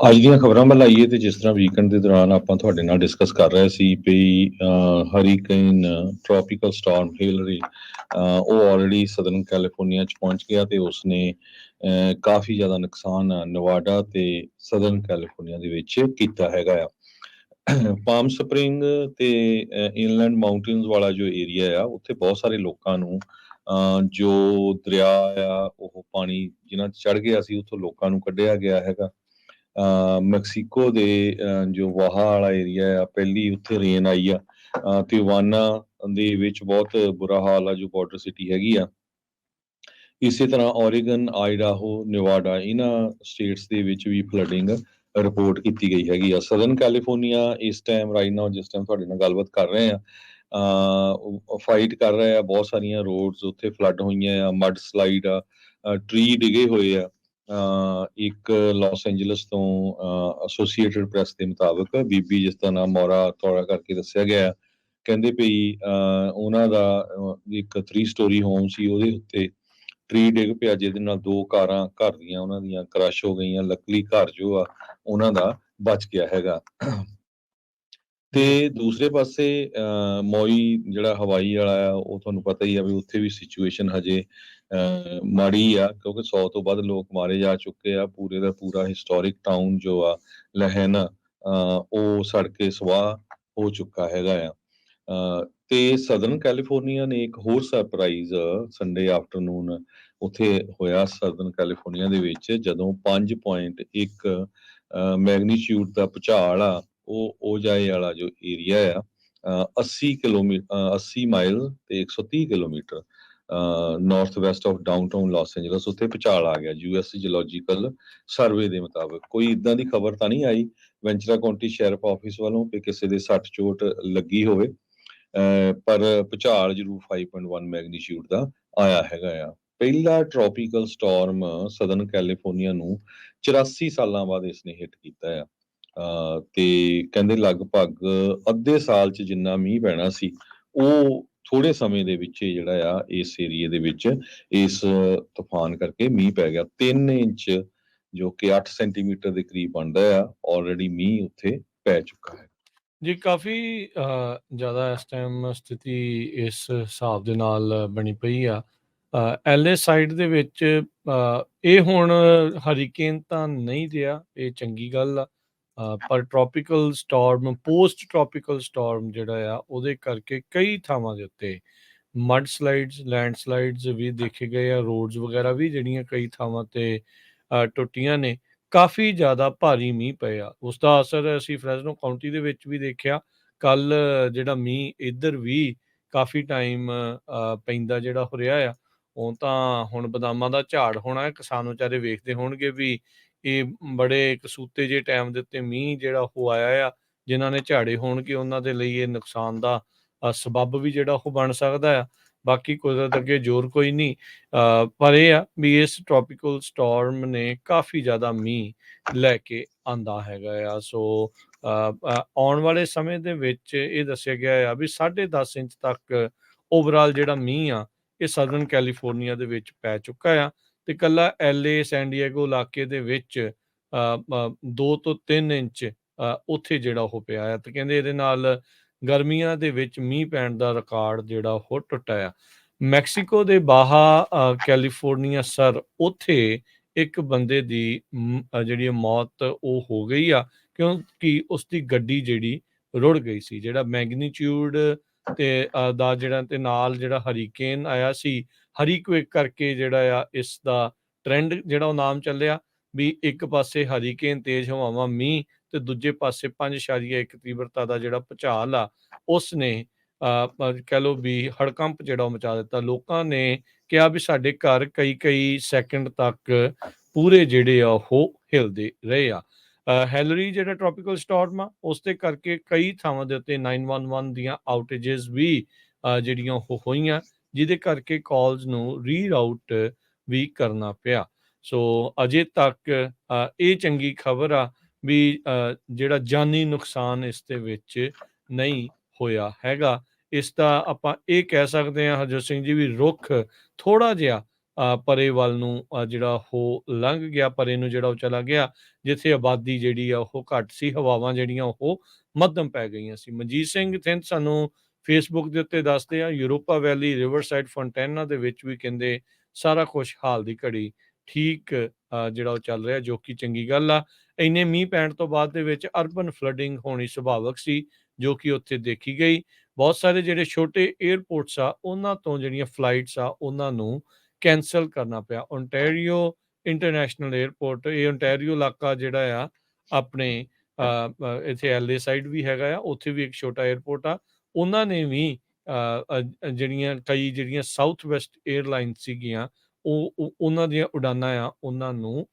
ਅੱਜ ਦੀਆਂ ਖਬਰਾਂ ਵੱਲ ਆਈਏ ਤੇ ਜਿਸ ਤਰ੍ਹਾਂ ਵੀਕਐਂਡ ਦੇ ਦੌਰਾਨ ਆਪਾਂ ਤੁਹਾਡੇ ਨਾਲ ਡਿਸਕਸ ਕਰ ਰਹੇ ਸੀ ਵੀ ਹਰੀਕੇਨ ਟ੍ਰੋਪੀਕਲ ਸਟਾਰਮ ਹਿਲਰੀ ਉਹ ਆਲਰੇਡੀ ਸਦਰਨ ਕੈਲੀਫੋਰਨੀਆ ਚ ਪਹੁੰਚ ਗਿਆ ਤੇ ਉਸਨੇ ਕਾਫੀ ਜ਼ਿਆਦਾ ਨੁਕਸਾਨ ਨਵਾਡਾ ਤੇ ਸਦਰਨ ਕੈਲੀਫੋਰਨੀਆ ਦੇ ਵਿੱਚ ਕੀਤਾ ਹੈਗਾ ਆ। ਪਾਮ ਸਪਰਿੰਗ ਤੇ ਇਨਲੈਂਡ ਮਾਊਂਟੇਨਸ ਵਾਲਾ ਜੋ ਏਰੀਆ ਆ ਉੱਥੇ ਬਹੁਤ ਸਾਰੇ ਲੋਕਾਂ ਨੂੰ ਜੋ ਦਰਿਆ ਆ ਉਹ ਪਾਣੀ ਜਿਨ੍ਹਾਂ 'ਚ ਚੜ ਗਿਆ ਸੀ ਉੱਥੋਂ ਲੋਕਾਂ ਨੂੰ ਕੱਢਿਆ ਗਿਆ ਹੈਗਾ। ਮੈਕਸੀਕੋ ਦੇ ਜੋ ਵਾਹਾ ਵਾਲਾ ਏਰੀਆ ਆ ਪਹਿਲੀ ਉੱਥੇ ਰੇਨ ਆਈ ਆ ਤੇ ਵਾਨਾ ਦੇ ਵਿੱਚ ਬਹੁਤ ਬੁਰਾ ਹਾਲ ਆ ਜੋ ਬਾਰਡਰ ਸਿਟੀ ਹੈਗੀ ਆ। ਇਸੇ ਤਰ੍ਹਾਂ ਓਰੀਗਨ, ਆਈਡਾਹੋ, ਨਿਵਾਡਾ ਇਹਨਾਂ ਸਟੇਟਸ ਦੇ ਵਿੱਚ ਵੀ ਫਲੱਡਿੰਗ ਰਿਪੋਰਟ ਕੀਤੀ ਗਈ ਹੈਗੀ ਆ। ਸਦਰਨ ਕੈਲੀਫੋਰਨੀਆ ਇਸ ਟਾਈਮ ਰਾਈਟ ਨਾਓ ਜਿਸ ਟਾਈਮ ਤੁਹਾਡੇ ਨਾਲ ਗੱਲਬਾਤ ਕਰ ਰਹੇ ਆ ਫਾਈਟ ਕਰ ਰਹੇ ਆ, ਬਹੁਤ ਸਾਰੀਆਂ ਰੋਡਸ ਉੱਥੇ ਫਲੱਡ ਹੋਈਆਂ ਆ, ਮਡ ਸਲਾਈਡ ਆ, ਟਰੀ ਡਿਗੇ ਹੋਏ ਆ। ਇੱਕ ਲਾਸ ਐਂਜਲਸ ਤੋਂ ਐਸੋਸੀਏਟਡ ਪ੍ਰੈਸ ਦੇ ਮੁਤਾਬਕ ਬੀਬੀ ਜਿਸ ਦਾ ਨਾਮ ਮੌਰਾ ਥੋੜਾ ਕਰਕੇ ਦੱਸਿਆ ਗਿਆ ਕਹਿੰਦੇ ਵੀ ਉਹਨਾਂ ਦਾ ਇੱਕ 3 ਸਟੋਰੀ ਹੋਮ ਸੀ ਉਹਦੇ ਉੱਤੇ ਟਰੀ ਡਿੱਗ ਪਿਆ ਜਿਹਦੇ ਨਾਲ 2 ਕਾਰਾਂ ਘਰ ਦੀਆਂ ਉਹਨਾਂ ਦੀਆਂ ਕ੍ਰਸ਼ ਹੋ ਗਈਆਂ। ਲੱਕਲੀ ਘਰ ਜੋ ਆ ਉਹਨਾਂ ਦਾ ਬਚ ਗਿਆ ਹੈਗਾ। ਤੇ ਦੂਸਰੇ ਪਾਸੇ ਮੌਈ ਜਿਹੜਾ ਹਵਾਈ ਵਾਲਾ ਆ ਉਹ ਤੁਹਾਨੂੰ ਪਤਾ ਹੀ ਆ ਵੀ ਉੱਥੇ ਵੀ ਸਿਚੁਏਸ਼ਨ ਹਜੇ ਮਾੜੀ ਆ ਕਿਉਂਕਿ 100 ਤੋਂ ਵੱਧ ਲੋਕ ਮਾਰੇ ਜਾ ਚੁੱਕੇ ਆ। ਪੂਰੇ ਦਾ ਪੂਰਾ ਹਿਸਟੋਰਿਕ ਟਾਊਨ ਜੋ ਆ ਲਹਿਨਾ ਉਹ ਸੜ ਕੇ ਸਵਾਹ ਹੋ ਚੁੱਕਾ ਹੈਗਾ ਆ। ਤੇ ਸਦਰਨ ਕੈਲੀਫੋਰਨੀਆ ਨੇ ਇੱਕ ਹੋਰ ਸਰਪ੍ਰਾਈਜ਼ ਸੰਡੇ ਆਫਟਰਨੂਨ ਉੱਥੇ ਹੋਇਆ ਸਦਰਨ ਕੈਲੀਫੋਰਨੀਆ ਦੇ ਵਿੱਚ ਜਦੋਂ 5.1 ਮੈਗਨੀਚਿਊਡ ਦਾ ਭੂਚਾਲ ਆ ਉਹ ਜਾਏ ਵਾਲਾ ਜੋ ਏਰੀਆ ਆ 80 ਮਾਈਲ ਤੇ 130 kilometre north west of downtown Los Angeles ਉੱਥੇ ਭੂਚਾਲ ਆ ਗਿਆ ਯੂਐਸ ਜਿਓਲੋਜੀਕਲ ਸਰਵੇ ਦੇ ਮੁਤਾਬਕ। ਕੋਈ ਇਦਾਂ ਦੀ ਖਬਰ ਤਾਂ ਨਹੀਂ ਆਈ ਵੈਂਚਰਾ ਕਾਉਂਟੀ ਸ਼ੈਰਿਫ ਆਫਿਸ ਵੱਲੋਂ ਕਿ ਕਿਸੇ ਦੇ ਸੱਟ ਚੋਟ ਲੱਗੀ ਹੋਵੇ ਪਰ ਭੂਚਾਲ ਜ਼ਰੂਰ 5.1 ਮੈਗਨੀਚਿਊਡ ਦਾ ਆਇਆ ਹੈਗਾ ਆ। ਪਹਿਲਾ ਟ੍ਰੋਪੀਕਲ ਸਟਾਰਮ ਸਦਰਨ ਕੈਲੀਫੋਰਨੀਆ ਨੂੰ 84 ਸਾਲਾਂ ਬਾਅਦ ਇਸਨੇ ਹਿੱਟ ਕੀਤਾ ਆ। ਤੇ ਕਹਿੰਦੇ ਲਗਭਗ ਅੱਧੇ ਸਾਲ ਚ ਜਿੰਨਾ ਮੀਂਹ ਪੈਣਾ ਸੀ ਉਹ ਥੋੜੇ ਸਮੇਂ ਦੇ ਵਿੱਚ ਜਿਹੜਾ ਆ ਇਸ ਏਰੀਏ ਦੇ ਵਿੱਚ ਇਸ ਤੂਫਾਨ ਕਰਕੇ ਮੀਂਹ ਪੈ ਗਿਆ। 3 ਇੰਚ ਜੋ ਕਿ 8 ਸੈਂਟੀਮੀਟਰ ਦੇ ਕਰੀਬ ਬਣਦਾ ਆ ਆਲਰੇਡੀ ਮੀਂਹ ਉੱਥੇ ਪੈ ਚੁੱਕਾ ਹੈ। ਜੀ ਕਾਫੀ ਜ਼ਿਆਦਾ ਇਸ ਟਾਈਮ ਸਥਿਤੀ ਇਸ ਹਿਸਾਬ ਦੇ ਨਾਲ ਬਣੀ ਪਈ ਆ। ਐਲਏ ਸਾਈਡ ਦੇ ਵਿੱਚ ਇਹ ਹੁਣ ਹਰੀਕੇਨ ਤਾਂ ਨਹੀਂ ਰਿਹਾ, ਇਹ ਚੰਗੀ ਗੱਲ ਆ। ਪਰ tropical storm post tropical storm ਜਿਹੜਾ ਆ ਉਹਦੇ ਕਰਕੇ ਕਈ ਥਾਵਾਂ ਦੇ ਉੱਤੇ ਮਡ ਸਲਾਈਡਸ ਲੈਂਡ ਸਲਾਈਡਸ ਵੀ ਦੇਖੇ ਗਏ ਆ। ਰੋਡਸ ਵਗੈਰਾ ਵੀ ਜਿਹੜੀਆਂ ਕਈ ਥਾਵਾਂ ਤੇ ਟੁੱਟੀਆਂ ਨੇ। ਕਾਫੀ ਜ਼ਿਆਦਾ ਭਾਰੀ ਮੀਂਹ ਪਏ ਆ, ਉਸ ਦਾ ਅਸਰ ਅਸੀਂ ਫਰੈਜ਼ਨੋ ਕਾਉਂਟੀ ਦੇ ਵਿੱਚ ਵੀ ਦੇਖਿਆ। ਕੱਲ ਜਿਹੜਾ ਮੀਂਹ ਇੱਧਰ ਵੀ ਕਾਫੀ ਟਾਈਮ ਪੈਂਦਾ ਜਿਹੜਾ ਹੋ ਰਿਹਾ ਆ। ਉਹ ਤਾਂ ਹੁਣ ਬਦਾਮਾਂ ਦਾ ਝਾੜ ਹੋਣਾ, ਕਿਸਾਨ ਵਿਚਾਰੇ ਵੇਖਦੇ ਹੋਣਗੇ ਵੀ ਇਹ ਬੜੇ ਕਸੂਤੇ ਜਿਹੇ ਟਾਈਮ ਦੇ ਉੱਤੇ ਮੀਂਹ ਜਿਹੜਾ ਉਹ ਆਇਆ ਆ। ਜਿਨ੍ਹਾਂ ਨੇ ਝਾੜੇ ਹੋਣਗੇ ਉਹਨਾਂ ਦੇ ਲਈ ਇਹ ਨੁਕਸਾਨ ਦਾ ਸਬੱਬ ਵੀ ਜਿਹੜਾ ਉਹ ਬਣ ਸਕਦਾ ਆ। ਬਾਕੀ ਕੁਦਰਤ ਅੱਗੇ ਜ਼ੋਰ ਕੋਈ ਨਹੀਂ, ਪਰ ਇਹ ਆ ਵੀ ਇਸ ਟ੍ਰੋਪੀਕਲ ਸਟਾਰਮ ਨੇ ਕਾਫੀ ਜ਼ਿਆਦਾ ਮੀਂਹ ਲੈ ਕੇ ਆਂਦਾ ਹੈਗਾ ਆ। ਸੋ ਆਉਣ ਵਾਲੇ ਸਮੇਂ ਦੇ ਵਿੱਚ ਇਹ ਦੱਸਿਆ ਗਿਆ ਆ ਵੀ 10.5 ਇੰਚ ਤੱਕ ਓਵਰਆਲ ਜਿਹੜਾ ਮੀਂਹ ਆ ਇਹ ਸਦਰਨ ਕੈਲੀਫੋਰਨੀਆ ਦੇ ਵਿੱਚ ਪੈ ਚੁੱਕਾ ਆ। ਤੇ ਇਕੱਲਾ ਐਲਏ ਸੈਨ ਡਿਏਗੋ ਇਲਾਕੇ ਦੇ ਵਿੱਚ 2 ਤੋਂ 3 ਇੰਚ ਉੱਥੇ ਜਿਹੜਾ ਉਹ ਪਿਆ ਆ। ਤੇ ਕਹਿੰਦੇ ਇਹਦੇ ਨਾਲ ਗਰਮੀਆਂ ਦੇ ਵਿੱਚ ਮੀਂਹ ਪੈਣ ਦਾ ਰਿਕਾਰਡ ਜਿਹੜਾ ਉਹ ਟੁੱਟਾ ਆ। ਮੈਕਸੀਕੋ ਦੇ ਬਾਹਾ ਕੈਲੀਫੋਰਨੀਆ ਸਰ ਉੱਥੇ ਇੱਕ ਬੰਦੇ ਦੀ ਜਿਹੜੀ ਮੌਤ ਉਹ ਹੋ ਗਈ ਆ ਕਿਉਂਕਿ ਉਸਦੀ ਗੱਡੀ ਜਿਹੜੀ ਰੁੜ ਗਈ ਸੀ। ਜਿਹੜਾ ਮੈਗਨੀਚਿਊਡ ਤੇ ਦਾ ਜਿਹੜਾ ਤੇ ਨਾਲ ਜਿਹੜਾ ਹਰੀਕੇਨ ਆਇਆ ਸੀ, ਹਰੀਕੁਇਕ ਕਰਕੇ ਜਿਹੜਾ ਆ ਇਸ ਦਾ ਟ੍ਰੈਂਡ ਜਿਹੜਾ ਉਹ ਨਾਮ ਚੱਲਿਆ ਵੀ ਇੱਕ ਪਾਸੇ ਹਰੀਕੇਨ ਤੇਜ਼ ਹਵਾਵਾਂ ਮੀਂਹ ਤੇ ਦੂਜੇ ਪਾਸੇ 5.1 ਤੀਬਰਤਾ ਦਾ ਜਿਹੜਾ ਭੂਚਾਲ ਆ ਉਸ ਨੇ ਕਹਿ ਲਓ ਵੀ ਹੜਕੰਪ ਜਿਹੜਾ ਉਹ ਮਚਾ ਦਿੱਤਾ। ਲੋਕਾਂ ਨੇ ਕਿਹਾ ਵੀ ਸਾਡੇ ਘਰ ਕਈ ਸੈਕਿੰਡ ਤੱਕ ਪੂਰੇ ਜਿਹੜੇ ਆ ਉਹ ਹਿਲਦੇ ਰਹੇ ਆ। ਹੈਲਰੀ ਜਿਹੜਾ ਟ੍ਰੋਪੀਕਲ ਸਟਾਰਮ ਆ ਉਸ ਦੇ ਕਰਕੇ ਕਈ ਥਾਵਾਂ ਦੇ ਉੱਤੇ 911 ਦੀਆਂ ਆਊਟੇਜਸ ਵੀ ਜਿਹੜੀਆਂ ਉਹ ਹੋਈਆਂ, ਜਿਹਦੇ ਕਰਕੇ ਕਾਲਸ ਨੂੰ ਰੀਰਾਊਟ ਵੀ ਕਰਨਾ ਪਿਆ। ਸੋ ਅਜੇ ਤੱਕ ਇਹ ਚੰਗੀ ਖਬਰ ਆ ਵੀ ਜਿਹੜਾ ਜਾਨੀ ਨੁਕਸਾਨ ਇਸ ਦੇ ਵਿੱਚ ਨਹੀਂ ਹੋਇਆ ਹੈਗਾ। ਇਸ ਦਾ ਆਪਾਂ ਇਹ ਕਹਿ ਸਕਦੇ ਹਾਂ ਹਰਜੋਤ ਸਿੰਘ ਜੀ ਵੀ ਰੁੱਖ ਥੋੜਾ ਜਿਹਾ ਪਰੇ ਵੱਲ ਨੂੰ ਜਿਹੜਾ ਉਹ ਲੰਘ ਗਿਆ, ਪਰੇ ਨੂੰ ਜਿਹੜਾ ਉਹ ਚਲਾ ਗਿਆ, ਜਿੱਥੇ ਆਬਾਦੀ ਜਿਹੜੀ ਆ ਉਹ ਘੱਟ ਸੀ, ਹਵਾਵਾਂ ਜਿਹੜੀਆਂ ਉਹ ਮੱਧਮ ਪੈ ਗਈਆਂ ਸੀ। ਮਨਜੀਤ ਸਿੰਘ ਥਿੰਦ ਸਾਨੂੰ ਫੇਸਬੁੱਕ ਦੇ ਉੱਤੇ ਦੱਸਦੇ ਆ, ਯੂਰੋਪਾ ਵੈਲੀ, ਰਿਵਰਸਾਈਡ, ਫੋਂਟੈਨਾ ਦੇ ਵਿੱਚ ਵੀ ਕਹਿੰਦੇ ਸਾਰਾ ਕੁਛ ਹਾਲ ਦੀ ਘੜੀ ਠੀਕ ਜਿਹੜਾ ਉਹ ਚੱਲ ਰਿਹਾ, ਜੋ ਕਿ ਚੰਗੀ ਗੱਲ ਆ। ਇੰਨੇ ਮੀਂਹ ਪੈਣ ਤੋਂ ਬਾਅਦ ਦੇ ਵਿੱਚ ਅਰਬਨ ਫਲੱਡਿੰਗ ਹੋਣੀ ਸੁਭਾਵਕ ਸੀ, ਜੋ ਕਿ ਉੱਥੇ ਦੇਖੀ ਗਈ। ਬਹੁਤ ਸਾਰੇ ਜਿਹੜੇ ਛੋਟੇ ਏਅਰਪੋਰਟਸ ਆ, ਉਹਨਾਂ ਤੋਂ ਜਿਹੜੀਆਂ ਫਲਾਈਟਸ ਆ, ਉਹਨਾਂ ਨੂੰ ਕੈਂਸਲ ਕਰਨਾ ਪਿਆ। ਓਨਟਾਰੀਓ ਇੰਟਰਨੈਸ਼ਨਲ ਏਅਰਪੋਰਟ, ਇਹ ਓਨਟਾਰੀਓ ਇਲਾਕਾ ਜਿਹੜਾ ਆ ਆਪਣੇ ਇੱਥੇ ਐਲਏ ਸਾਈਡ ਵੀ ਹੈਗਾ ਆ, ਉੱਥੇ ਵੀ ਇੱਕ ਛੋਟਾ ਏਅਰਪੋਰਟ ਆ। ਉਹਨਾਂ ਨੇ ਵੀ ਜਿਹੜੀਆਂ ਸਾਊਥ ਵੈਸਟ ਏਅਰਲਾਈਨ ਸੀਗੀਆਂ, ਉਹਨਾਂ ਦੀਆਂ ਉਡਾਨਾਂ ਆ, ਉਹਨਾਂ ਨੂੰ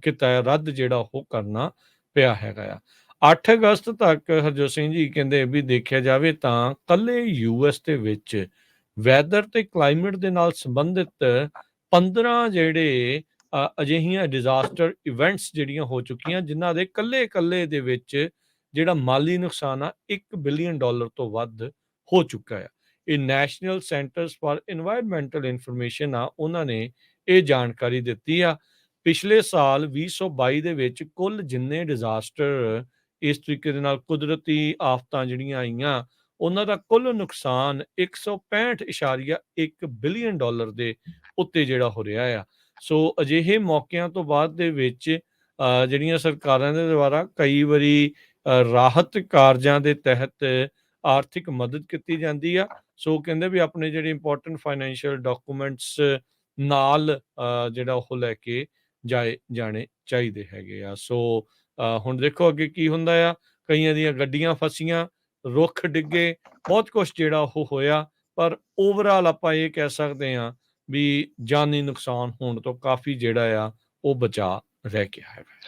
ਕੀਤਾ ਰੱਦ ਜਿਹੜਾ ਉਹ ਕਰਨਾ ਪਿਆ ਹੈਗਾ ਆ। 8 ਅਗਸਤ ਤੱਕ ਹਰਜੋਤ ਸਿੰਘ ਜੀ ਕਹਿੰਦੇ ਵੀ ਦੇਖਿਆ ਜਾਵੇ ਤਾਂ ਕੱਲੇ ਯੂਐਸ ਦੇ ਵਿੱਚ ਵੈਦਰ ਤੇ ਕਲਾਈਮੇਟ ਦੇ ਨਾਲ ਸੰਬੰਧਿਤ 15 ਜਿਹੜੇ ਅਜਿਹੀਆਂ ਡਿਜ਼ਾਸਟਰ ਇਵੈਂਟਸ ਜਿਹੜੀਆਂ ਹੋ ਚੁੱਕੀਆਂ, ਜਿਨ੍ਹਾਂ ਦੇ ਕੱਲੇ ਦੇ ਵਿੱਚ ਜਿਹੜਾ ਮਾਲੀ ਨੁਕਸਾਨ ਆ $1 ਬਿਲੀਅਨ ਤੋਂ ਵੱਧ ਹੋ ਚੁੱਕਾ ਆ। ਇਹ national centres for environmental information ਆ, ਉਹਨਾਂ ਨੇ ਇਹ ਜਾਣਕਾਰੀ ਦਿੱਤੀ ਆ। ਪਿਛਲੇ ਸਾਲ 2022 ਦੇ ਵਿੱਚ ਕੁੱਲ ਜਿੰਨੇ ਡਿਜ਼ਾਸਟਰ ਇਸ ਤਰੀਕੇ ਦੇ ਨਾਲ ਕੁਦਰਤੀ ਆਫਤਾਂ ਜਿਹੜੀਆਂ ਆਈਆਂ, ਉਹਨਾਂ ਦਾ ਕੁੱਲ ਨੁਕਸਾਨ $165.1 ਬਿਲੀਅਨ ਦੇ ਉੱਤੇ ਜਿਹੜਾ ਹੋ ਰਿਹਾ ਆ। ਸੋ ਅਜਿਹੇ ਮੌਕਿਆਂ ਤੋਂ ਬਾਅਦ ਦੇ ਵਿੱਚ ਜਿਹੜੀਆਂ ਸਰਕਾਰਾਂ ਦੇ ਦੁਆਰਾ ਕਈ ਵਾਰੀ ਰਾਹਤ ਕਾਰਜਾਂ ਦੇ ਤਹਿਤ ਆਰਥਿਕ ਮਦਦ ਕੀਤੀ ਜਾਂਦੀ ਆ। ਸੋ ਕਹਿੰਦੇ ਵੀ ਆਪਣੇ ਜਿਹੜੇ ਇੰਪੋਰਟੈਂਟ ਫਾਈਨੈਂਸ਼ੀਅਲ ਡਾਕੂਮੈਂਟਸ ਨਾਲ ਜਿਹੜਾ ਉਹ ਲੈ ਕੇ ਜਾਣੇ ਚਾਹੀਦੇ ਹੈਗੇ ਆ। ਸੋ ਹੁਣ ਦੇਖੋ ਅੱਗੇ ਕੀ ਹੁੰਦਾ ਆ। ਕਈਆਂ ਦੀਆਂ ਗੱਡੀਆਂ ਫਸੀਆਂ, ਰੁੱਖ ਡਿੱਗੇ, ਬਹੁਤ ਕੁਛ ਜਿਹੜਾ ਉਹ ਹੋਇਆ, ਪਰ ਓਵਰਆਲ ਆਪਾਂ ਇਹ ਕਹਿ ਸਕਦੇ ਹਾਂ ਵੀ ਜਾਨੀ ਨੁਕਸਾਨ ਹੋਣ ਤੋਂ ਕਾਫੀ ਜਿਹੜਾ ਆ ਉਹ ਬਚਾ ਰਹਿ ਗਿਆ ਹੈਗਾ।